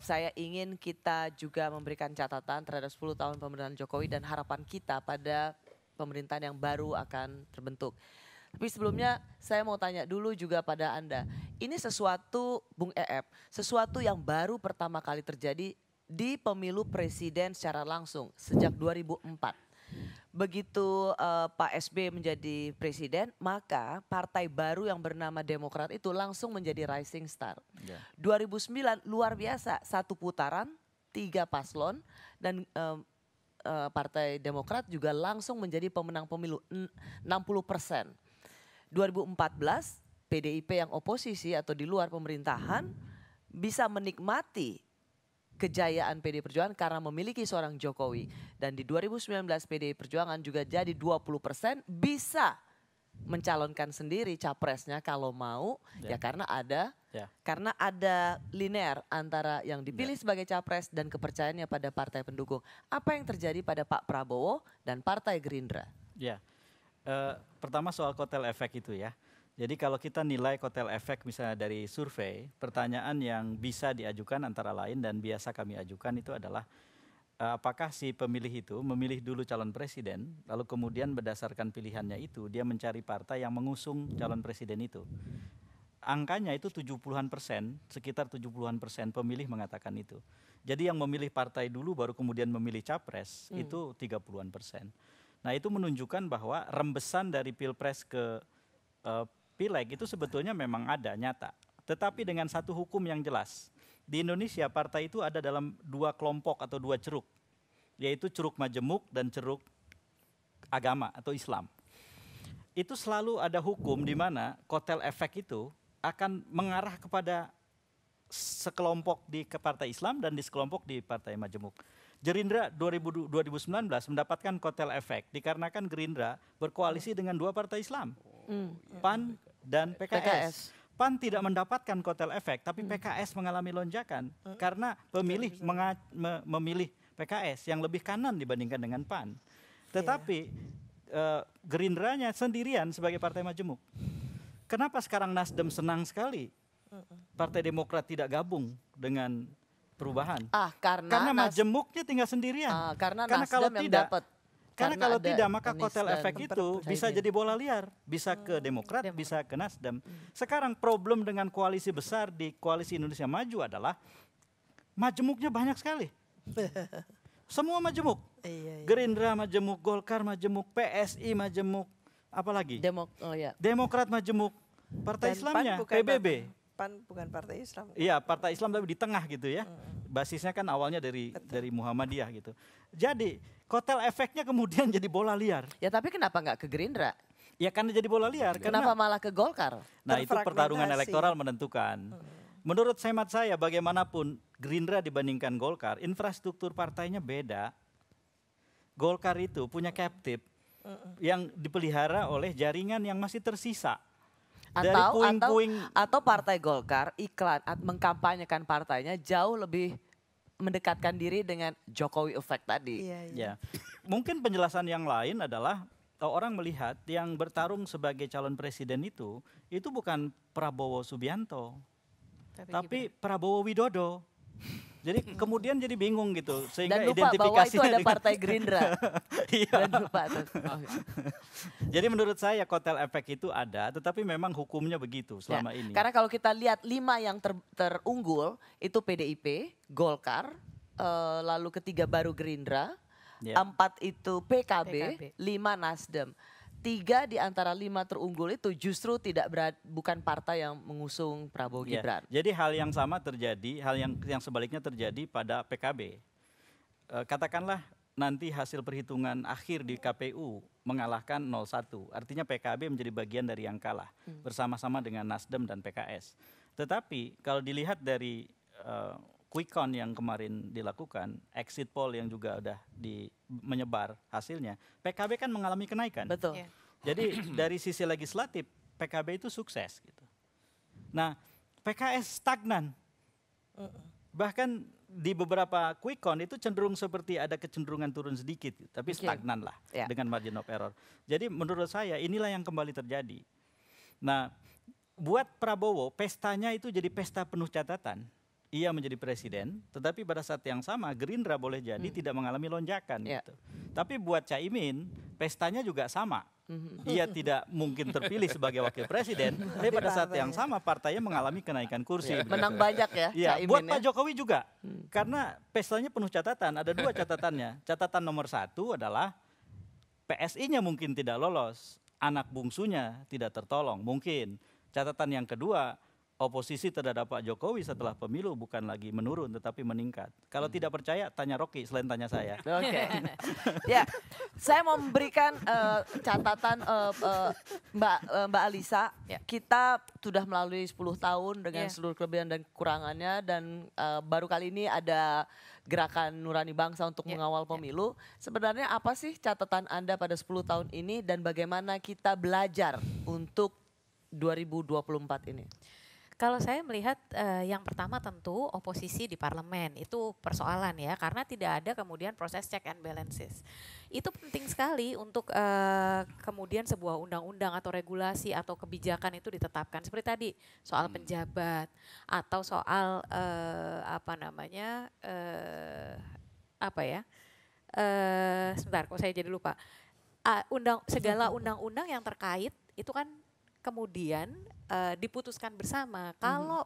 saya ingin kita juga memberikan catatan terhadap 10 tahun pemerintahan Jokowi dan harapan kita pada pemerintahan yang baru akan terbentuk. Tapi sebelumnya saya mau tanya dulu juga pada Anda. Ini sesuatu, Bung Eep, sesuatu yang baru pertama kali terjadi di pemilu presiden secara langsung sejak 2004. Begitu Pak SB menjadi presiden, maka partai baru yang bernama Demokrat itu langsung menjadi rising star. 2009 luar biasa, satu putaran, 3 paslon dan Partai Demokrat juga langsung menjadi pemenang pemilu 60%. 2014 PDIP yang oposisi atau di luar pemerintahan bisa menikmati kejayaan PDI Perjuangan karena memiliki seorang Jokowi. Dan di 2019 PDI Perjuangan juga jadi 20% bisa mencalonkan sendiri capresnya kalau mau ya karena ada linear antara yang dipilih sebagai capres dan kepercayaannya pada partai pendukung. Apa yang terjadi pada Pak Prabowo dan Partai Gerindra? Pertama soal kotel efek itu ya. Jadi kalau kita nilai kotel efek misalnya dari survei, pertanyaan yang bisa diajukan antara lain dan biasa kami ajukan itu adalah apakah si pemilih itu memilih dulu calon presiden, lalu kemudian berdasarkan pilihannya itu dia mencari partai yang mengusung calon presiden itu. Angkanya itu 70-an%, sekitar 70-an% pemilih mengatakan itu. Jadi yang memilih partai dulu baru kemudian memilih capres itu 30-an%. Nah itu menunjukkan bahwa rembesan dari pilpres ke pileg itu sebetulnya memang ada, nyata. Tetapi dengan satu hukum yang jelas. Di Indonesia partai itu ada dalam 2 kelompok atau 2 ceruk. Yaitu ceruk majemuk dan ceruk agama atau Islam. Itu selalu ada hukum di mana kotel efek itu akan mengarah kepada sekelompok di Partai Islam dan di sekelompok di Partai Majemuk. Gerindra 2019 mendapatkan kotel efek dikarenakan Gerindra berkoalisi dengan 2 partai Islam, PAN dan PKS. PAN tidak mendapatkan kotel efek, tapi PKS mengalami lonjakan karena pemilih memilih PKS yang lebih kanan dibandingkan dengan PAN. Tetapi Gerindranya sendirian sebagai partai majemuk. Kenapa sekarang Nasdem senang sekali Partai Demokrat tidak gabung dengan Perubahan? Karena majemuknya tinggal sendirian. Karena kalau tidak, kalau tidak maka kotel efek itu bisa jadi bola liar, bisa ke Demokrat, bisa ke Nasdem. Sekarang problem dengan koalisi besar di koalisi Indonesia Maju adalah majemuknya banyak sekali. Semua majemuk. Gerindra majemuk, Golkar majemuk, PSI majemuk, apalagi? Demokrat majemuk, Partai Islamnya, PBB. PAN bukan partai Islam. Iya, partai Islam tapi di tengah gitu ya. Basisnya kan awalnya dari Muhammadiyah gitu. Jadi kotel efeknya kemudian jadi bola liar. Ya tapi kenapa nggak ke Gerindra? Ya karena jadi bola liar. Kenapa malah ke Golkar? Nah itu pertarungan elektoral menentukan. Menurut hemat saya bagaimanapun Gerindra dibandingkan Golkar, infrastruktur partainya beda. Golkar itu punya captive yang dipelihara oleh jaringan yang masih tersisa. Atau Partai Golkar iklan mengkampanyekan partainya jauh lebih mendekatkan diri dengan Jokowi effect tadi. Ya. Mungkin penjelasan yang lain adalah orang melihat yang bertarung sebagai calon presiden itu bukan Prabowo Subianto, tapi Prabowo Widodo. Jadi kemudian jadi bingung gitu sehingga dan lupa bahwa itu ada Partai Gerindra. Dan lupa. Jadi menurut saya kotel efek itu ada, tetapi memang hukumnya begitu selama ini. Karena kalau kita lihat 5 yang terunggul itu PDIP, Golkar, lalu ketiga baru Gerindra, 4 itu PKB, 5 Nasdem. 3 di antara 5 terunggul itu justru bukan partai yang mengusung Prabowo Gibran. Jadi hal yang sama terjadi, hal yang sebaliknya terjadi pada PKB. Katakanlah nanti hasil perhitungan akhir di KPU mengalahkan 01. Artinya PKB menjadi bagian dari yang kalah bersama-sama dengan Nasdem dan PKS. Tetapi kalau dilihat dari quick count yang kemarin dilakukan, exit poll yang juga udah menyebar hasilnya, PKB kan mengalami kenaikan. Betul. Jadi dari sisi legislatif PKB itu sukses gitu. Nah, PKS stagnan. Bahkan di beberapa quick count itu cenderung seperti ada kecenderungan turun sedikit, tapi stagnan lah dengan margin of error. Jadi menurut saya inilah yang kembali terjadi. Nah, buat Prabowo pestanya itu jadi pesta penuh catatan. ia menjadi presiden, tetapi pada saat yang sama Gerindra boleh jadi tidak mengalami lonjakan gitu. Tapi buat Caimin, pestanya juga sama. Ia tidak mungkin terpilih sebagai wakil presiden, tapi pada saat yang sama partainya mengalami kenaikan kursi. Menang banyak ya Iya, Caimin buat ya. Pak Jokowi juga, karena pestanya penuh catatan. Ada 2 catatannya. Catatan nomor 1 adalah PSI-nya mungkin tidak lolos, anak bungsunya tidak tertolong, mungkin. Catatan yang kedua, oposisi terhadap Pak Jokowi setelah pemilu bukan lagi menurun tetapi meningkat. Kalau tidak percaya tanya Rocky selain tanya saya. Oke. Ya, saya mau memberikan catatan Mbak Alisa. Kita sudah melalui 10 tahun dengan seluruh kelebihan dan kekurangannya dan baru kali ini ada gerakan Nurani Bangsa untuk mengawal pemilu. Sebenarnya apa sih catatan Anda pada 10 tahun ini dan bagaimana kita belajar untuk 2024 ini? Kalau saya melihat yang pertama tentu oposisi di parlemen itu persoalan ya, karena tidak ada kemudian proses check and balances. Itu penting sekali untuk kemudian sebuah undang-undang atau regulasi atau kebijakan itu ditetapkan. Seperti tadi soal penjabat atau soal sebentar kok saya jadi lupa. Segala undang-undang yang terkait itu kan kemudian diputuskan bersama. Kalau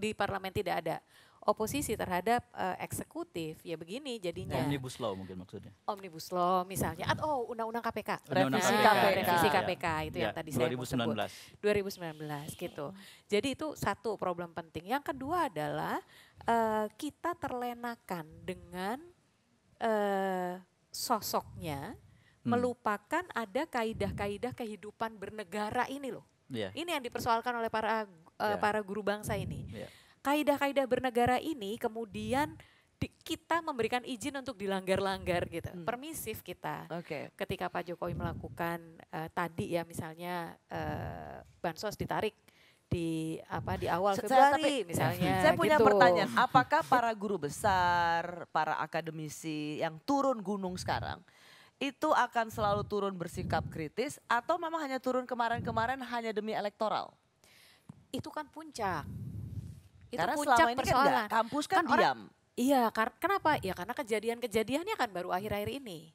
di parlemen tidak ada oposisi terhadap eksekutif, ya begini jadinya. Omnibus Law mungkin maksudnya. Omnibus Law misalnya, atau Undang-Undang KPK. Revisi KPK itu yang tadi saya mau sebut. 2019 gitu. Jadi itu satu problem penting. Yang kedua adalah kita terlenakan dengan sosoknya, melupakan ada kaidah-kaidah kehidupan bernegara ini loh. Ini yang dipersoalkan oleh para guru bangsa ini. Kaidah-kaidah bernegara ini kemudian kita memberikan izin untuk dilanggar-langgar gitu. Permisif kita. Ketika Pak Jokowi melakukan tadi ya misalnya bansos ditarik di awal Februari misalnya. Saya punya gitu. pertanyaan, apakah para guru besar, para akademisi yang turun gunung sekarang itu akan selalu turun bersikap kritis atau memang hanya turun kemarin-kemarin hanya demi elektoral? Itu kan puncak. Itu Karena puncak selama ini persoalan. kan kampus kan diam. Iya, kenapa? Ya karena kejadian-kejadiannya kan baru akhir-akhir ini.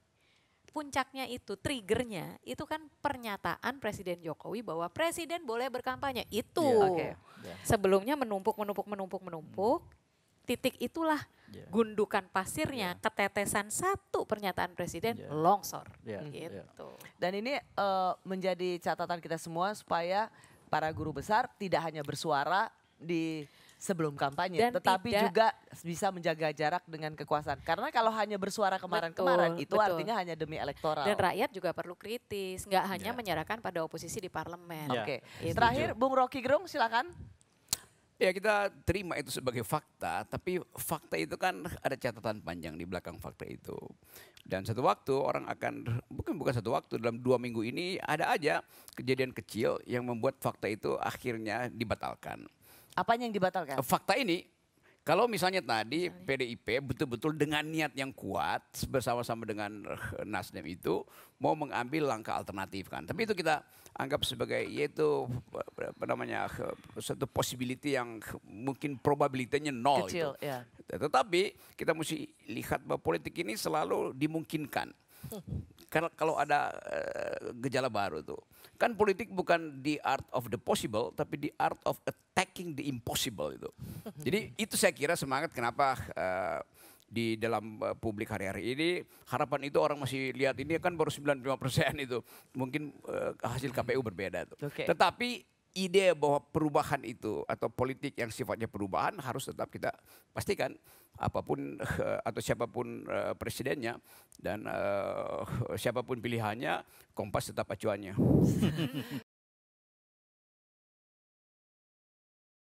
Puncaknya itu, triggernya itu kan pernyataan Presiden Jokowi bahwa presiden boleh berkampanye. Itu sebelumnya menumpuk. Titik itulah gundukan pasirnya, ketetesan satu pernyataan presiden longsor. Gitu. Dan ini menjadi catatan kita semua supaya para guru besar tidak hanya bersuara di sebelum kampanye, Dan tetapi juga bisa menjaga jarak dengan kekuasaan. Karena kalau hanya bersuara kemarin-kemarin itu artinya hanya demi elektoral. Dan rakyat juga perlu kritis, nggak hanya menyerahkan pada oposisi di parlemen. Terakhir, Bung Rocky Gerung silakan. Ya kita terima itu sebagai fakta, tapi fakta itu kan ada catatan panjang di belakang fakta itu. Dan satu waktu orang akan, bukan satu waktu, dalam 2 minggu ini ada aja kejadian kecil yang membuat fakta itu akhirnya dibatalkan. Apanya yang dibatalkan? Fakta ini, kalau misalnya tadi PDIP betul-betul dengan niat yang kuat bersama-sama dengan Nasdem itu mau mengambil langkah alternatif kan. Tapi itu kita anggap sebagai yaitu satu possibility yang mungkin probabilitasnya 0 kecil, itu. Tetapi kita mesti lihat bahwa politik ini selalu dimungkinkan. Karena kalau ada gejala baru tuh. Kan politik bukan the art of the possible, tapi the art of attacking the impossible itu. Jadi itu saya kira semangat kenapa di dalam publik hari-hari ini harapan itu orang masih lihat ini kan baru 95% itu. Mungkin hasil KPU berbeda tuh. Tetapi ide bahwa perubahan itu atau politik yang sifatnya perubahan harus tetap kita pastikan apapun atau siapapun presidennya dan siapapun pilihannya, Kompas tetap acuannya.